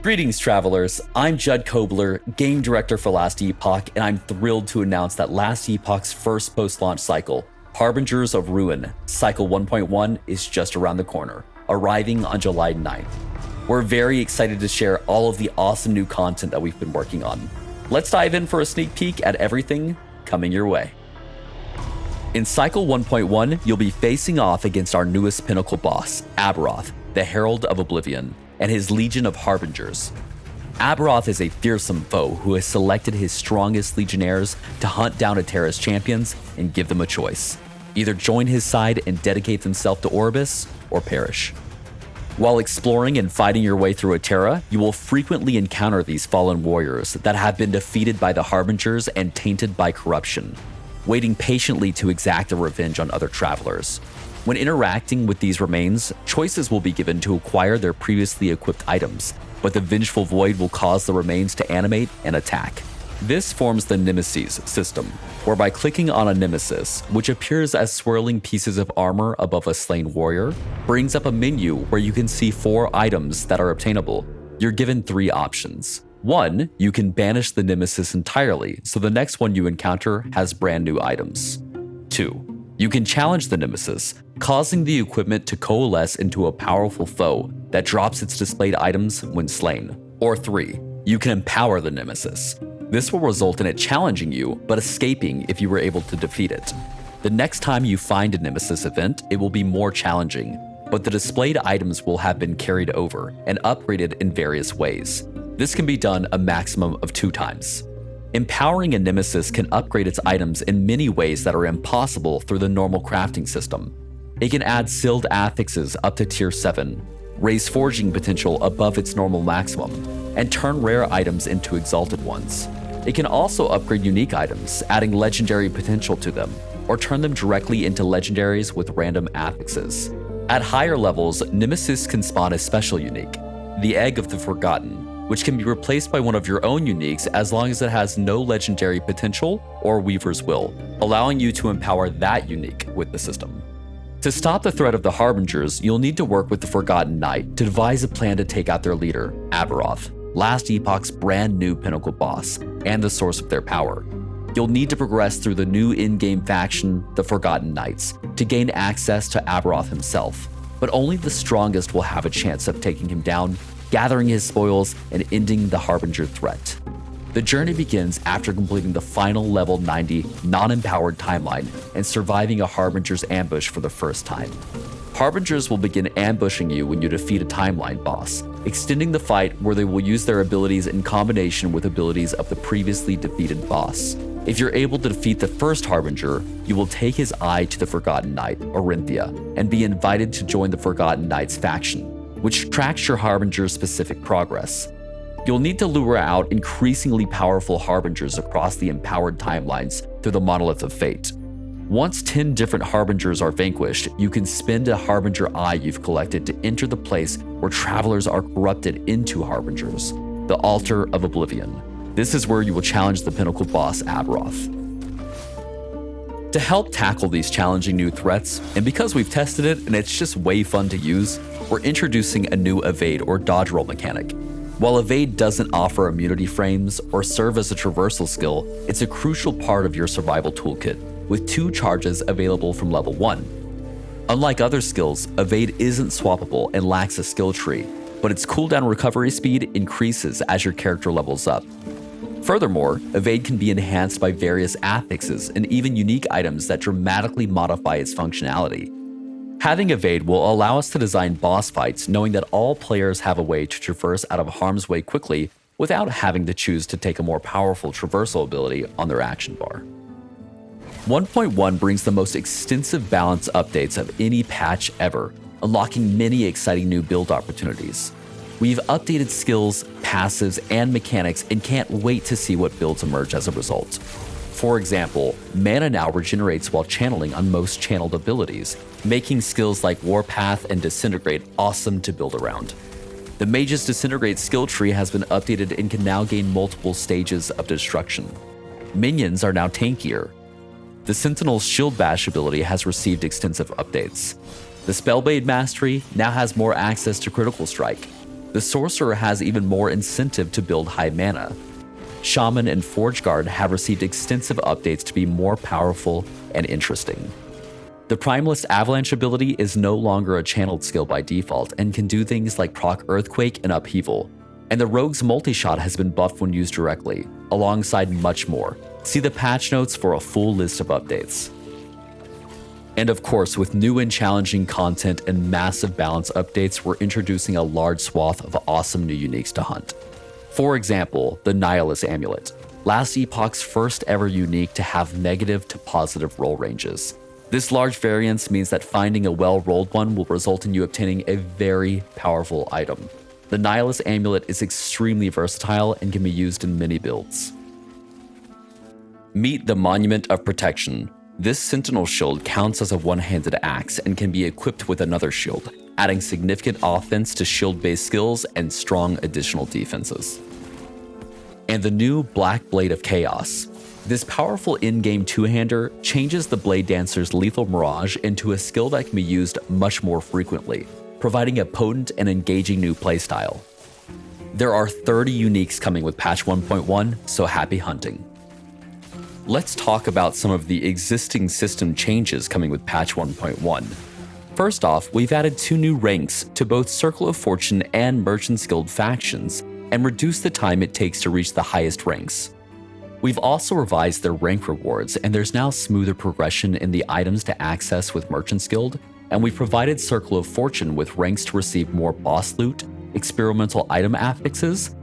Greetings, travelers. I'm Judd Cobler, game director for Last Epoch, and I'm thrilled to announce that Last Epoch's first post-launch cycle, Harbingers of Ruin, Cycle 1.1, is just around the corner, arriving on July 9th. We're very excited to share all of the awesome new content that we've been working on. Let's dive in for a sneak peek at everything coming your way. In Cycle 1.1, you'll be facing off against our newest pinnacle boss, Aberoth, the Herald of Oblivion, and his legion of Harbingers. Aberoth is a fearsome foe who has selected his strongest legionnaires to hunt down Eterra's champions and give them a choice. Either join his side and dedicate themselves to Orbis, or perish. While exploring and fighting your way through Eterra, you will frequently encounter these fallen warriors that have been defeated by the Harbingers and tainted by corruption, waiting patiently to exact their revenge on other travelers. When interacting with these remains, choices will be given to acquire their previously equipped items, but the vengeful void will cause the remains to animate and attack. This forms the Nemesis System, whereby clicking on a nemesis, which appears as swirling pieces of armor above a slain warrior, brings up a menu where you can see 4 items that are obtainable. You're given 3 options. 1, you can banish the nemesis entirely, so the next one you encounter has brand new items. 2, you can challenge the nemesis, causing the equipment to coalesce into a powerful foe that drops its displayed items when slain. Or 3, you can empower the nemesis. This will result in it challenging you, but escaping if you were able to defeat it. The next time you find a nemesis event, it will be more challenging, but the displayed items will have been carried over and upgraded in various ways. This can be done a maximum of 2 times. Empowering a nemesis can upgrade its items in many ways that are impossible through the normal crafting system. It can add sealed affixes up to tier 7, raise forging potential above its normal maximum, and turn rare items into exalted ones. It can also upgrade unique items, adding legendary potential to them, or turn them directly into legendaries with random affixes. At higher levels, Nemesis can spawn a special unique, the Egg of the Forgotten, which can be replaced by one of your own uniques as long as it has no legendary potential or Weaver's Will, allowing you to empower that unique with the system. To stop the threat of the Harbingers, you'll need to work with the Forgotten Knight to devise a plan to take out their leader, Aberoth, Last Epoch's brand new pinnacle boss, and the source of their power. You'll need to progress through the new in-game faction, the Forgotten Knights, to gain access to Aberoth himself, but only the strongest will have a chance of taking him down, gathering his spoils, and ending the Harbinger threat. The journey begins after completing the final level 90 non-empowered timeline and surviving a Harbinger's ambush for the first time. Harbingers will begin ambushing you when you defeat a timeline boss, extending the fight where they will use their abilities in combination with abilities of the previously defeated boss. If you're able to defeat the first Harbinger, you will take his eye to the Forgotten Knight, Orinthia, and be invited to join the Forgotten Knights faction, which tracks your Harbinger's specific progress. You'll need to lure out increasingly powerful Harbingers across the empowered timelines through the Monolith of Fate. Once 10 different Harbingers are vanquished, you can spend a Harbinger Eye you've collected to enter the place where travelers are corrupted into Harbingers, the Altar of Oblivion. This is where you will challenge the pinnacle boss, Aberoth. To help tackle these challenging new threats, and because we've tested it and it's just way fun to use, we're introducing a new evade or dodge roll mechanic. While evade doesn't offer immunity frames or serve as a traversal skill, it's a crucial part of your survival toolkit, with 2 charges available from level 1. Unlike other skills, evade isn't swappable and lacks a skill tree, but its cooldown recovery speed increases as your character levels up. Furthermore, evade can be enhanced by various affixes and even unique items that dramatically modify its functionality. Having evade will allow us to design boss fights knowing that all players have a way to traverse out of harm's way quickly without having to choose to take a more powerful traversal ability on their action bar. 1.1 brings the most extensive balance updates of any patch ever, unlocking many exciting new build opportunities. We've updated skills, passives, and mechanics and can't wait to see what builds emerge as a result. For example, mana now regenerates while channeling on most channeled abilities, making skills like Warpath and Disintegrate awesome to build around. The Mage's Disintegrate skill tree has been updated and can now gain multiple stages of destruction. Minions are now tankier. The Sentinel's Shield Bash ability has received extensive updates. The Spellblade Mastery now has more access to Critical Strike. The Sorcerer has even more incentive to build high mana. Shaman and Forge Guard have received extensive updates to be more powerful and interesting. The Primalist Avalanche ability is no longer a channeled skill by default and can do things like proc Earthquake and Upheaval. And the Rogue's multi-shot has been buffed when used directly, alongside much more. See the patch notes for a full list of updates. And of course, with new and challenging content and massive balance updates, we're introducing a large swath of awesome new uniques to hunt. For example, the Nihilist Amulet, Last Epoch's first ever unique to have negative to positive roll ranges. This large variance means that finding a well-rolled one will result in you obtaining a very powerful item. The Nihilist Amulet is extremely versatile and can be used in many builds. Meet the Monument of Protection. This Sentinel shield counts as a one-handed axe and can be equipped with another shield, adding significant offense to shield-based skills and strong additional defenses. And the new Black Blade of Chaos. This powerful in-game two-hander changes the Blade Dancer's Lethal Mirage into a skill that can be used much more frequently, providing a potent and engaging new playstyle. There are 30 uniques coming with patch 1.1, so happy hunting. Let's talk about some of the existing system changes coming with patch 1.1. First off, we've added 2 new ranks to both Circle of Fortune and Merchant's Guild factions, and reduced the time it takes to reach the highest ranks. We've also revised their rank rewards, and there's now smoother progression in the items to access with Merchant's Guild, and we've provided Circle of Fortune with ranks to receive more boss loot, experimental item affixes,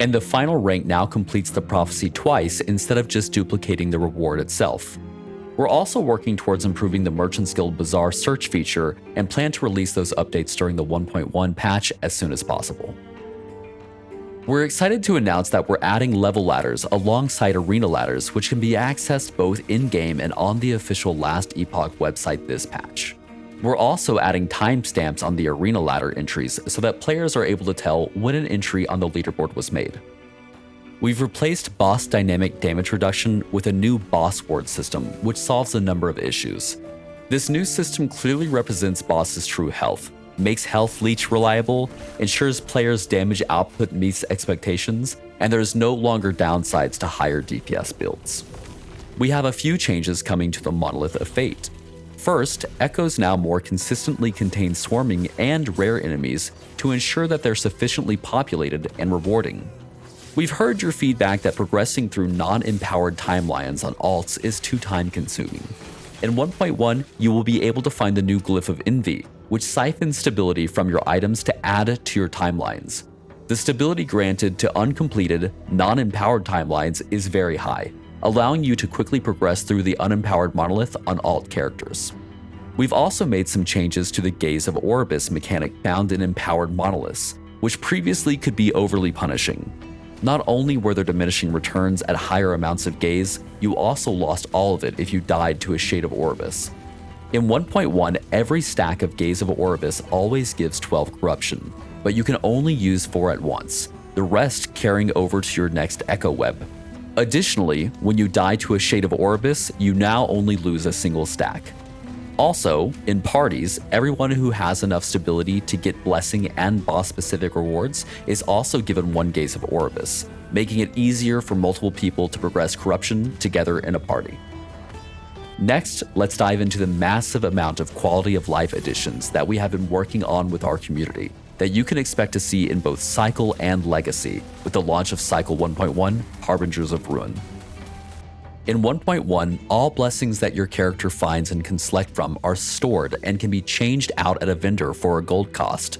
and the final rank now completes the prophecy twice instead of just duplicating the reward itself. We're also working towards improving the Merchant's Guild Bazaar search feature and plan to release those updates during the 1.1 patch as soon as possible. We're excited to announce that we're adding level ladders alongside arena ladders, which can be accessed both in-game and on the official Last Epoch website this patch. We're also adding timestamps on the arena ladder entries so that players are able to tell when an entry on the leaderboard was made. We've replaced boss dynamic damage reduction with a new boss ward system, which solves a number of issues. This new system clearly represents boss's true health, makes health leech reliable, ensures players' damage output meets expectations, and there's no longer downsides to higher DPS builds. We have a few changes coming to the Monolith of Fate. First, Echoes now more consistently contain swarming and rare enemies to ensure that they're sufficiently populated and rewarding. We've heard your feedback that progressing through non-empowered timelines on alts is too time-consuming. In 1.1, you will be able to find the new Glyph of Envy, which siphons stability from your items to add to your timelines. The stability granted to uncompleted, non-empowered timelines is very high, allowing you to quickly progress through the unempowered monolith on alt characters. We've also made some changes to the Gaze of Orbis mechanic found in empowered monoliths, which previously could be overly punishing. Not only were there diminishing returns at higher amounts of gaze, you also lost all of it if you died to a Shade of Orbis. In 1.1, every stack of Gaze of Orbis always gives 12 corruption, but you can only use 4 at once, the rest carrying over to your next Echo Web. Additionally, when you die to a Shade of Orbis, you now only lose a single stack. Also, in parties, everyone who has enough stability to get blessing and boss-specific rewards is also given 1 Gaze of Orbis, making it easier for multiple people to progress corruption together in a party. Next, let's dive into the massive amount of quality of life additions that we have been working on with our community that you can expect to see in both Cycle and Legacy with the launch of Cycle 1.1, Harbingers of Ruin. In 1.1, all blessings that your character finds and can select from are stored and can be changed out at a vendor for a gold cost.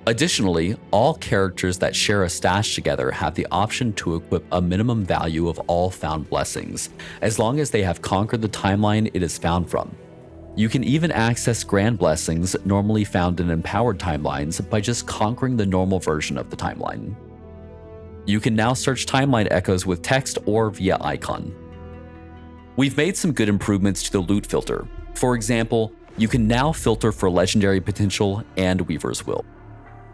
Additionally, all characters that share a stash together have the option to equip a minimum value of all found blessings, as long as they have conquered the timeline it is found from. You can even access grand blessings normally found in empowered timelines by just conquering the normal version of the timeline. You can now search timeline echoes with text or via icon. We've made some good improvements to the loot filter. For example, you can now filter for legendary potential and Weaver's Will.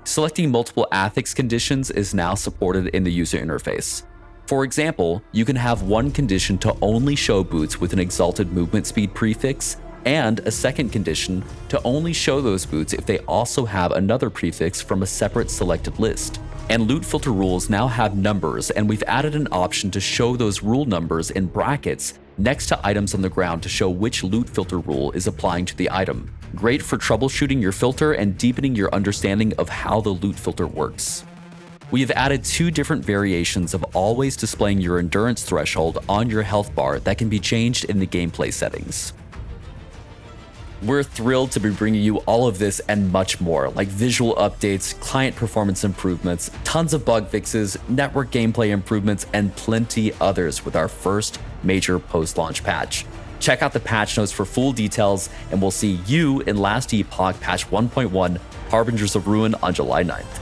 Selecting multiple affix conditions is now supported in the user interface. For example, you can have one condition to only show boots with an exalted movement speed prefix, and a second condition to only show those boots if they also have another prefix from a separate selected list. And loot filter rules now have numbers, and we've added an option to show those rule numbers in brackets next to items on the ground to show which loot filter rule is applying to the item. Great for troubleshooting your filter and deepening your understanding of how the loot filter works. We have added 2 different variations of always displaying your endurance threshold on your health bar that can be changed in the gameplay settings. We're thrilled to be bringing you all of this and much more, like visual updates, client performance improvements, tons of bug fixes, network gameplay improvements, and plenty others with our first major post-launch patch. Check out the patch notes for full details, and we'll see you in Last Epoch Patch 1.1 Harbingers of Ruin on July 9th.